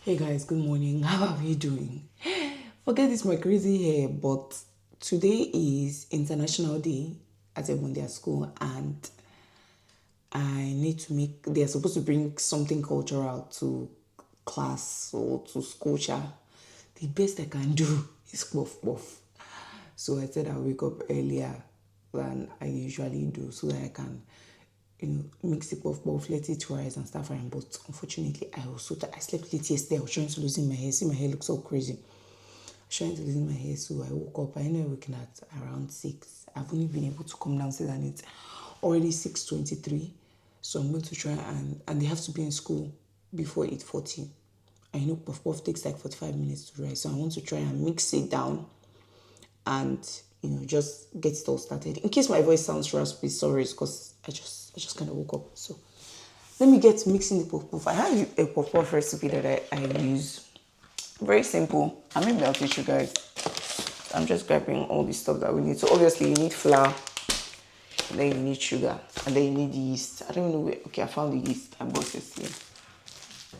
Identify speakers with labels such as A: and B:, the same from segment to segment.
A: Hey guys, good morning. How are we doing? Forget this my crazy hair, but today is International Day at everyone at school, and I need to make. They're supposed to bring something cultural to class or to school. The best I can do is puff puff. So I said I'll wake up earlier than I usually do so that I can, mix the puff puff, let it rise and stuff. And but unfortunately, I slept late yesterday. I was trying to loosen my hair. See, my hair looks so crazy. I was trying to loosen my hair, so I woke up. I ended up waking at around 6. I've only been able to come downstairs and it's already 6:23. So I'm going to try and they have to be in school before 8:40. I know puff puff takes like 45 minutes to rise, so I want to try and mix it down and just get it all started. In case my voice sounds raspy, sorry, because I just kind of woke up. So let me get mixing the puff puff. I have a puff puff recipe that I use. Very simple. And maybe I'll teach you guys. I'm just grabbing all the stuff that we need. So obviously you need flour, and then you need sugar, and then you need yeast. I don't even know where. Okay, I found the yeast. I bought it here.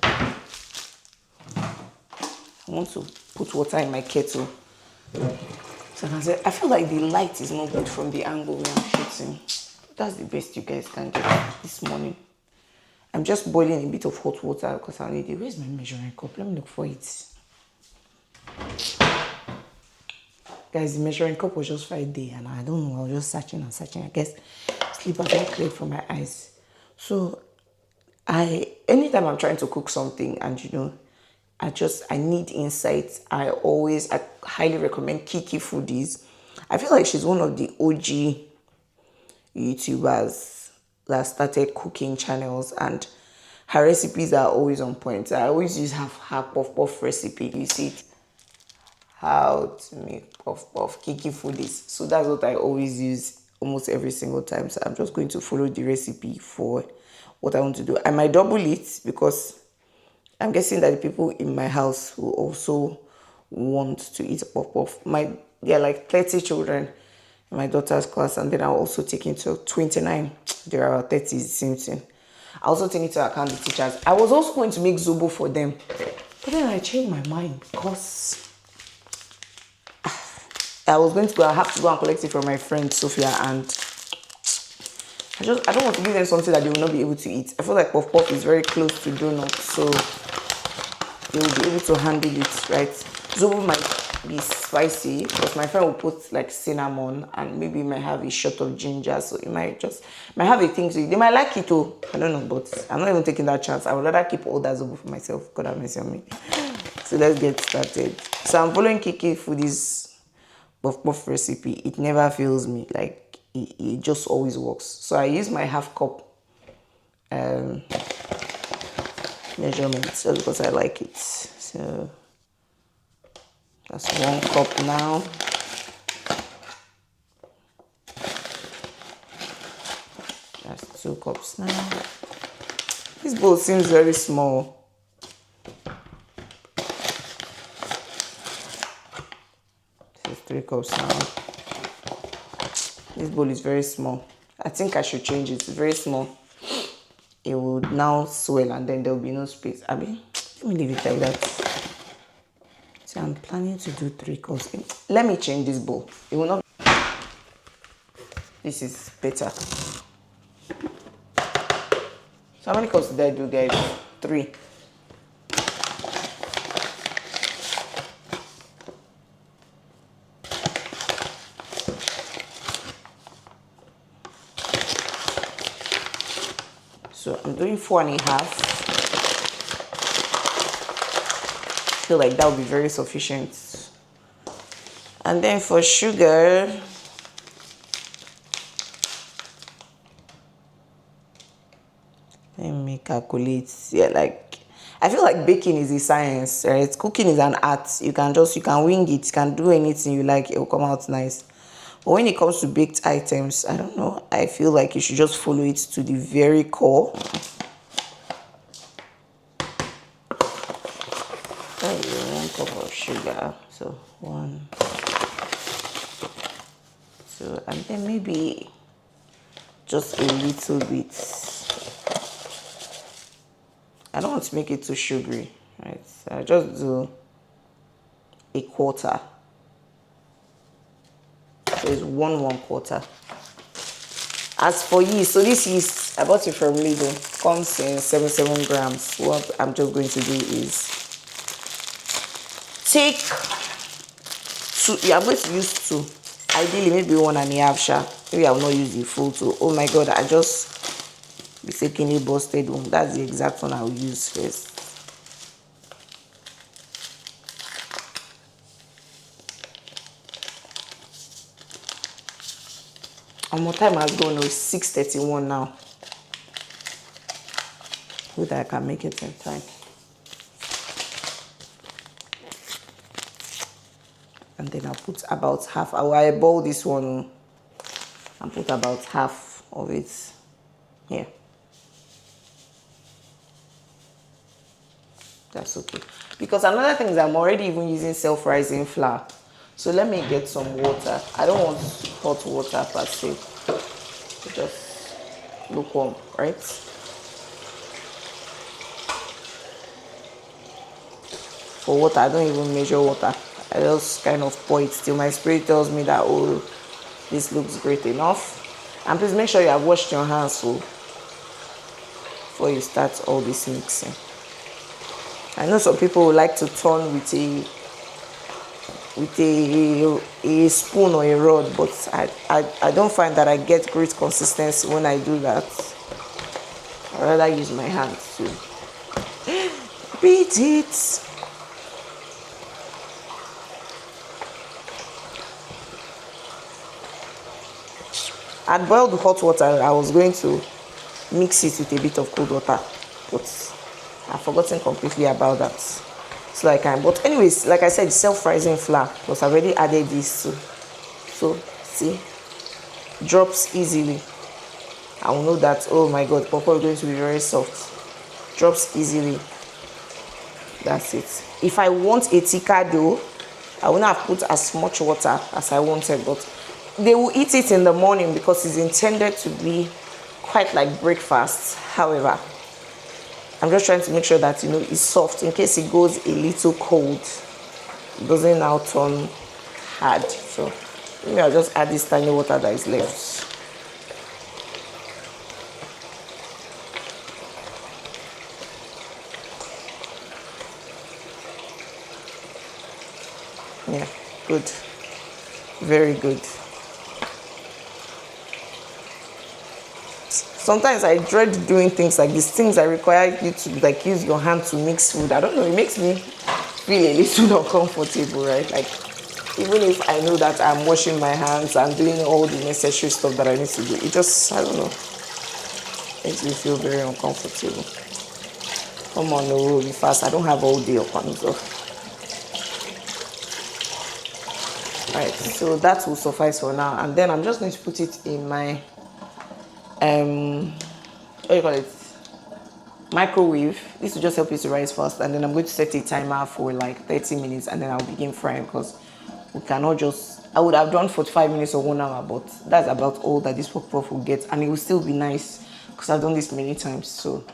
A: I want to put water in my kettle. So I feel like the light is not good from the angle where I'm shooting. That's the best you guys can get this morning. I'm just boiling a bit of hot water because I need it. Where's my measuring cup? Let me look for it. Guys, the measuring cup was just Friday and I don't know, I was just searching and searching. I guess sleep has not cleared from my eyes. So anytime I'm trying to cook something and I need insights. I highly recommend Kiki Foodies. I feel like she's one of the OG YouTubers that started cooking channels, and her recipes are always on point. I always use her puff puff recipe. You see it, how to make puff puff, Kiki Foodies. So that's what I always use almost every single time. So I'm just going to follow the recipe for what I want to do. I might double it because I'm guessing that the people in my house will also want to eat puff puff. There are like 30 children in my daughter's class, and then I'll also take into 29. There are 30, same thing. I also take into account the teachers. I was also going to make zobo for them, but then I changed my mind because I have to go and collect it from my friend Sophia, and I don't want to give them something that they will not be able to eat. I feel like puff puff is very close to donuts, so they will be able to handle it, right? Zobo might be spicy because my friend will put like cinnamon and maybe might have a shot of ginger, so it might have a thing to eat. They might like it too. I don't know, but I'm not even taking that chance. I would rather keep all that zobo for myself. God have mercy on me. So let's get started. So I'm following Kiki for this puff puff recipe. It never fails me. Like it just always works. So I use my half cup measurement just because I like it. So that's 1 cup now. That's 2 cups now. This bowl seems very small. This is 3 cups now. This bowl is very small. I think I should change it. It's very small. It will now swell and then there will be no space. Let me leave it like that. So I'm planning to do 3 cups. Let me change this bowl. It will not. This is better. So how many cups did I do, guys? 3. So I'm doing 4.5. I feel like that would be very sufficient. And then for sugar, let me calculate. Yeah, like I feel like baking is a science, right? Cooking is an art. You can wing it, you can do anything you like, it will come out nice. But when it comes to baked items, I don't know. I feel like you should just follow it to the very core. That is 1 cup of sugar. So 1, 2, and then maybe just a little bit. I don't want to make it too sugary. Right, so I just do a quarter. So it's one quarter. As for yeast, so this yeast I bought it from Lidl, comes in 77 grams. What I'm just going to do is take two. Yeah, I'm going to use two. Ideally, maybe 1.5 sha. Maybe I will not use the full two. Oh my god, I just mistakenly busted one. That's the exact one I will use first. And more time has gone. It's 6:31 now. Hope that I can make it in time. And then I'll put about half. I will eyeball this one and put about half of it here. That's okay. Because another thing is I'm already even using self-rising flour. So let me get some water. I don't want hot water per se. Just lukewarm, right? For water, I don't even measure water. I just kind of pour it till my spirit tells me that, oh, this looks great enough. And please make sure you have washed your hands so before you start all this mixing. I know some people would like to turn with a spoon or a rod, but I don't find that I get great consistency when I do that. I'd rather use my hands to beat it. I'd boiled the hot water. I was going to mix it with a bit of cold water, but I've forgotten completely about that. So I can. But anyways, like I said, self-rising flour, because I've already added this too. So see, drops easily. I will know that, oh my god, pawpaw is going to be very soft. Drops easily. That's it. If I want a thicker dough, I will not have put as much water as I wanted, but they will eat it in the morning because it's intended to be quite like breakfast. However, I'm just trying to make sure that, you know, it's soft in case it goes a little cold. It doesn't now turn hard. So maybe I'll just add this tiny water that is left. Yeah, good. Very good. Sometimes I dread doing things like these, things that require you to like use your hand to mix food. I don't know, it makes me feel a little uncomfortable, right? Like, even if I know that I'm washing my hands, I'm doing all the necessary stuff that I need to do, it just, I don't know, makes me feel very uncomfortable. Come on, no, really fast. I don't have all day upon it. Right, so that will suffice for now. And then I'm just going to put it in my what do you call it, microwave. This will just help it to rise fast, and then I'm going to set a timer for like 30 minutes, and then I'll begin frying, because we cannot just, I would have done 45 minutes or 1 hour, but that's about all that this pork puff will get, and it will still be nice because I've done this many times. So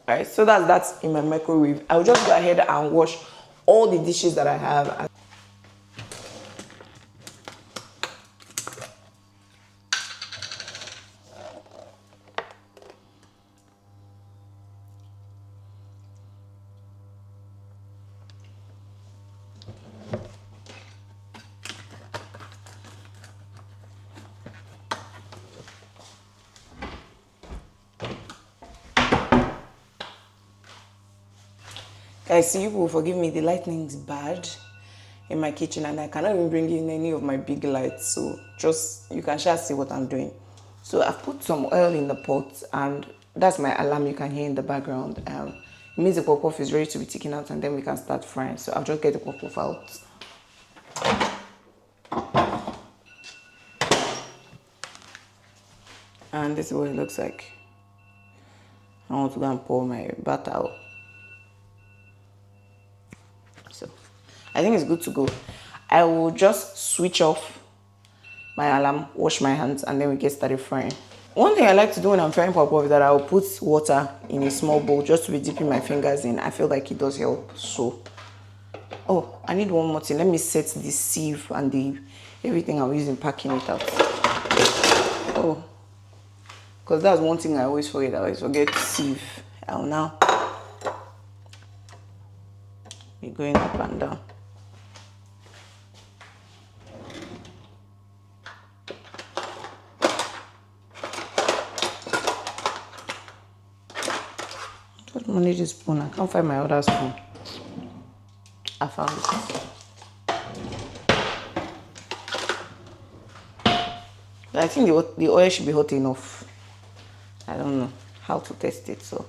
A: alright, so that's in my microwave. I'll just go ahead and wash all the dishes that I have. Guys, you will forgive me, the lighting is bad in my kitchen and I cannot even bring in any of my big lights, so just, you can just see what I'm doing. So I've put some oil in the pot, and that's my alarm you can hear in the background. It means the pop-off is ready to be taken out, and then we can start frying. So I'll just get the pop-off out. And this is what it looks like. I want to go and pour my batter out. So I think it's good to go. I will just switch off my alarm, wash my hands, and then we get started frying. One thing I like to do when I'm frying pop is that I'll put water in a small bowl just to be dipping my fingers in. I feel like it does help. So, oh, I need one more thing. Let me set the sieve and the everything I'm using packing it out. Oh, because that's one thing I always forget. I always forget sieve. I'll now be going up and down. Just manage this spoon. I can't find my other spoon. I found it. But I think the oil should be hot enough. I don't know how to test it, so.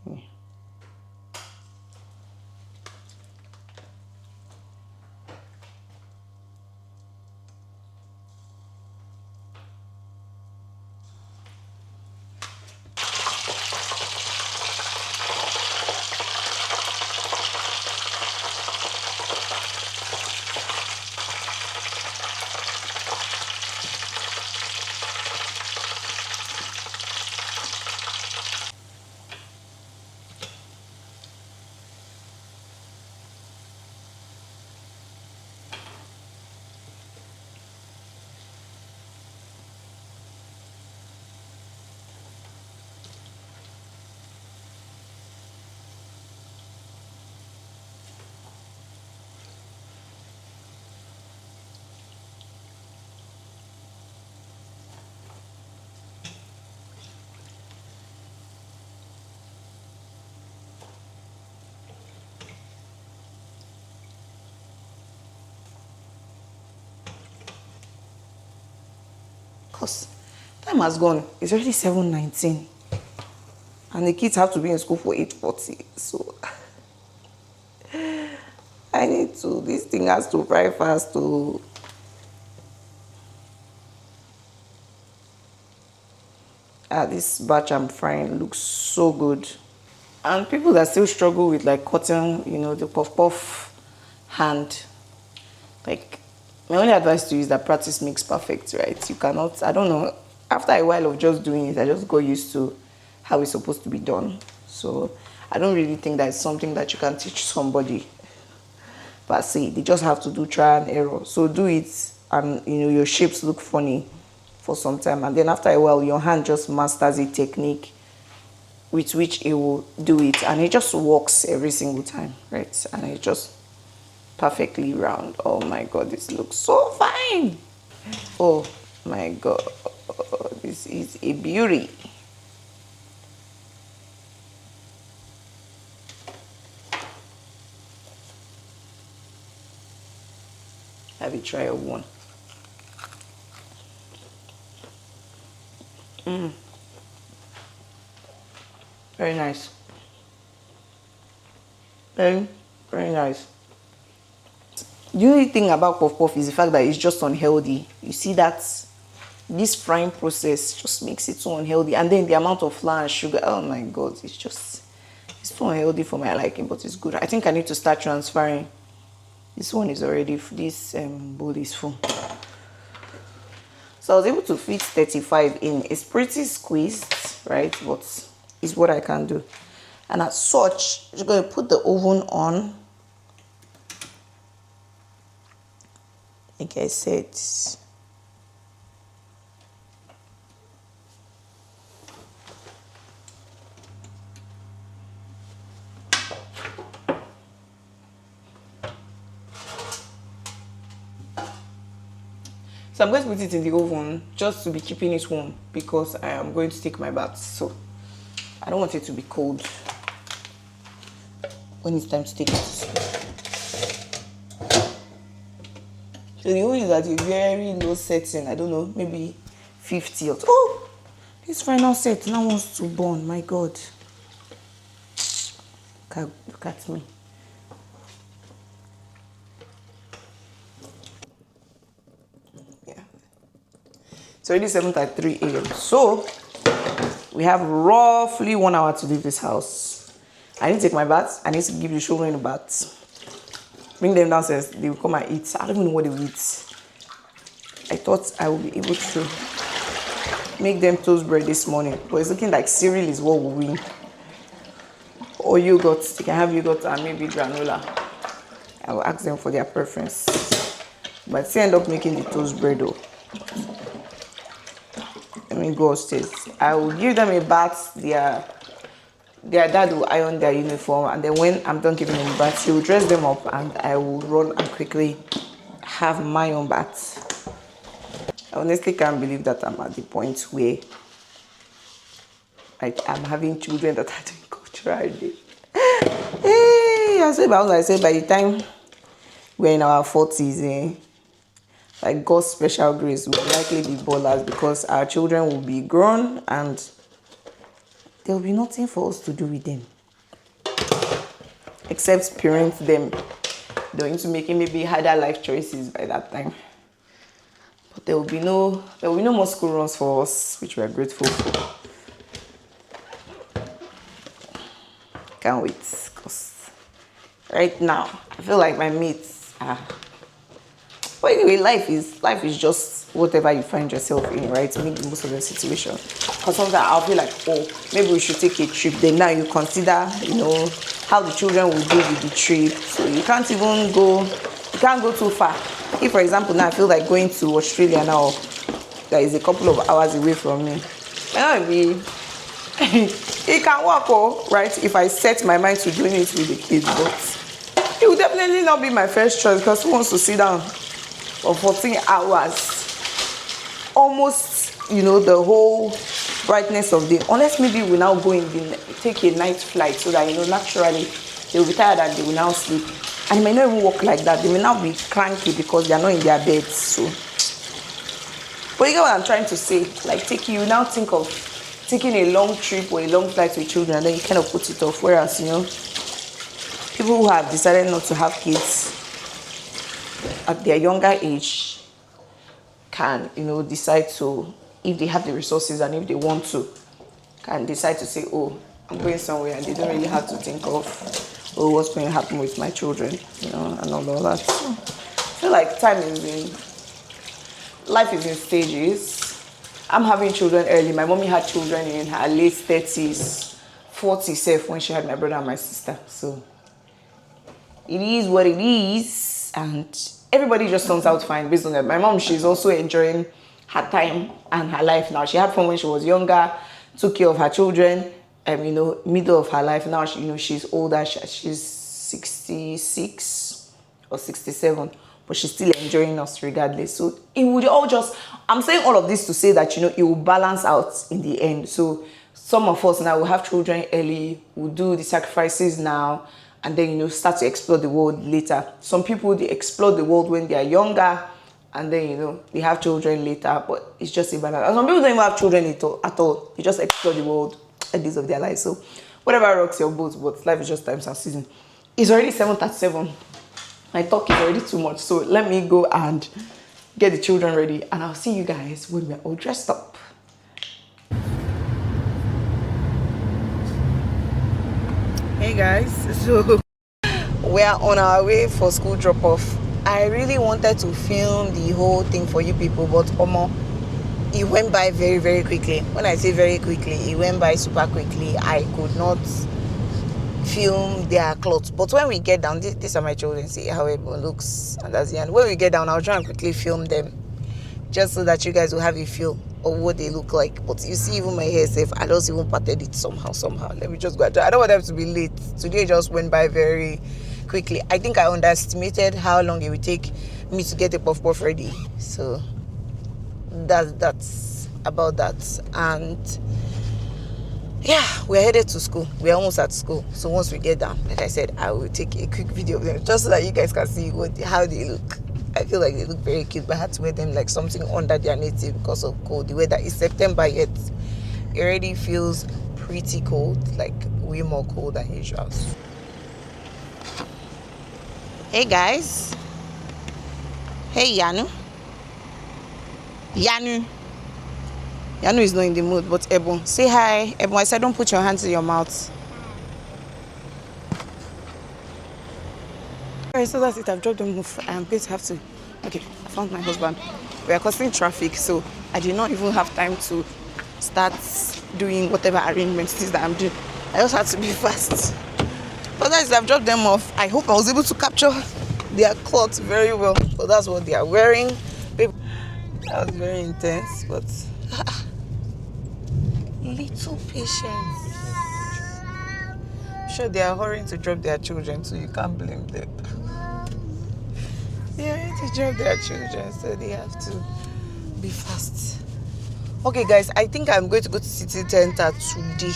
A: Yeah. Because time has gone. It's already 7:19. And the kids have to be in school for 8:40. So I need to, this thing has to fry fast to. This batch I'm frying looks so good. And people that still struggle with like cutting, the puff puff hand, like my only advice to you is that practice makes perfect, right? You cannot, I don't know, after a while of just doing it, I just got used to how it's supposed to be done. So I don't really think that's something that you can teach somebody. But see, they just have to do trial and error. So do it, and your shapes look funny for some time, and then after a while your hand just masters a technique with which it will do it, and it just works every single time, right? And it just perfectly round. Oh my god, this looks so fine. Oh my god, this is a beauty. Have a try of one. Very nice. Very, very nice. The only thing about puff puff is the fact that it's just unhealthy. You see that this frying process just makes it so unhealthy, and then the amount of flour and sugar, oh my god, it's too unhealthy for my liking, but it's good. I think I need to start transferring. This one is already, this bowl is full. So I was able to fit 35 in. It's pretty squeezed, right? But it's what I can do. And as such, I'm just going to put the oven on. Like I said, so I'm going to put it in the oven just to be keeping it warm because I am going to take my bath. So I don't want it to be cold when it's time to take it to school. So the oven is at a very low setting. I don't know, maybe 50 or... Oh! This final set now wants to burn. My God. Look at me. Yeah. It's already 7:33 a.m. So we have roughly 1 hour to leave this house. I need to take my bath. I need to give you children a bath. bring them downstairs, they will come and eat. I don't even know what they will eat. I thought I would be able to make them toast bread this morning, but it's looking like cereal is what will win. Or yogurt. They can have yogurt and maybe granola. I will ask them for their preference. But I still end up making the toast bread though. Let me go upstairs. I will give them a bath. Their dad will iron their uniform, and then when I'm done giving them a bath, he will dress them up, and I will run and quickly have my own bath. I honestly can't believe that I'm at the point where like I'm having children that are doing cultural day. Hey, I said by the time we're in our 40s, like God's special grace will likely be ballers, because our children will be grown and there will be nothing for us to do with them except parent them. They're into making maybe harder life choices by that time. But there will be no more school runs for us, which we are grateful for. Can't wait, because right now I feel like my mates are. But anyway, life is just whatever you find yourself in, right? Make the most of the situation. Because sometimes I'll feel like, oh, maybe we should take a trip. Then now you consider, how the children will do with the trip. So you can't go too far. If, for example, now I feel like going to Australia now, that is a couple of hours away from me. It can work, right? If I set my mind to doing it with the kids, but it will definitely not be my first choice, because who wants to sit down for 14 hours? Almost, the whole brightness of the day. Unless maybe we now go take a night flight, so that, naturally they will be tired and they will now sleep. And it may not even work like that. They may now be cranky because they are not in their beds. So, but you get what I'm trying to say? Like, you now think of taking a long trip or a long flight with children, and then you kind of put it off. Whereas, people who have decided not to have kids at their younger age can, decide to, if they have the resources and if they want to, can decide to say, oh, I'm going somewhere, and they don't really have to think of, oh, what's going to happen with my children, and all of that. So, I feel like life is in stages. I'm having children early. My mommy had children in her late 30s, 40s when she had my brother and my sister. So it is what it is, and everybody just turns out fine based on that. My mom, she's also enjoying her time and her life now. She had fun when she was younger, took care of her children, middle of her life. Now, she's older. She's 66 or 67. But she's still enjoying us regardless. So it would all I'm saying all of this to say that, it will balance out in the end. So some of us now will have children early, will do the sacrifices now, and then, start to explore the world later. Some people, they explore the world when they are younger, and then, they have children later, but it's just a balance. And some people don't even have children at all. They just explore the world at the end of their life. So whatever rocks your boat, but life is just times and season. It's already 7:37. My talk is already too much, so let me go and get the children ready, and I'll see you guys when we're all dressed up. Hey guys, so we are on our way for school drop-off. I really wanted to film the whole thing for you people, but it went by very, very quickly. When I say very quickly, it went by super quickly. I could not film their clothes, but when we get down, these are my children, see how everyone looks, and that's the end. When we get down, I'll try and quickly film them, just so that you guys will have a feel of what they look like. But you see, even my hair safe, I just even parted it somehow. Let me just go. I don't want them to be late. Today just went by very quickly. I think I underestimated how long it would take me to get a puff ready. So that's about that. And yeah, we're headed to school. We're almost at school. So once we get down, like I said, I will take a quick video of them, just so that you guys can see how they look. I feel like they look very cute, but I had to wear them like something under their native because of cold. The weather is September yet. It already feels pretty cold, like way more cold than usual. Hey guys. Hey Yanu. Yanu is not in the mood, but Ebon, say hi. Ebon, I said don't put your hands in your mouth. Anyway, so that's it. I've dropped them off. I'm going to have to. Okay, I found my husband. We are crossing traffic, so I did not even have time to start doing whatever arrangements it is that I'm doing. I just had to be fast. But that's it. I've dropped them off. I hope I was able to capture their clothes very well. So that's what they are wearing. Baby, that was very intense, but little patience. I'm sure they are hurrying to drop their children, so you can't blame them. They are hurrying to drop their children, so they have to be fast. Okay, guys, I think I'm going to go to city center today.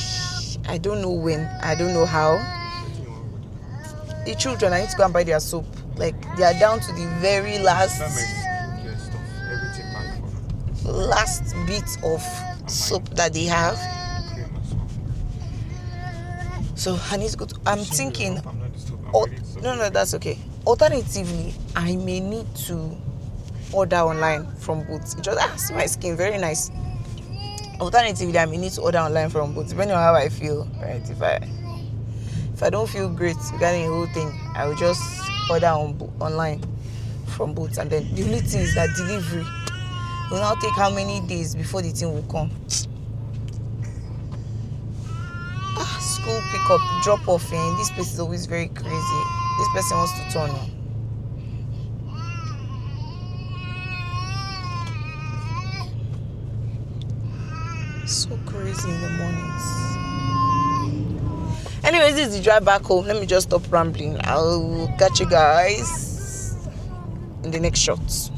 A: I don't know when. I don't know how. The children, I need to go and buy their soap. Like, they are down to the very last bit of soap that they have. So I need to go to, I'm thinking, no, that's okay. Alternatively, I may need to order online from Boots. It just, see my skin, very nice. Alternatively, I may need to order online from Boots, depending on how I feel, right? If I don't feel great regarding the whole thing, I will just order online from Boots. And then the only thing is that delivery will now take how many days before the thing will come. School pickup, drop off, and this place is always very crazy. This person wants to turn on. So crazy in the mornings. Anyways, this is the drive back home. Let me just stop rambling. I'll catch you guys in the next shot.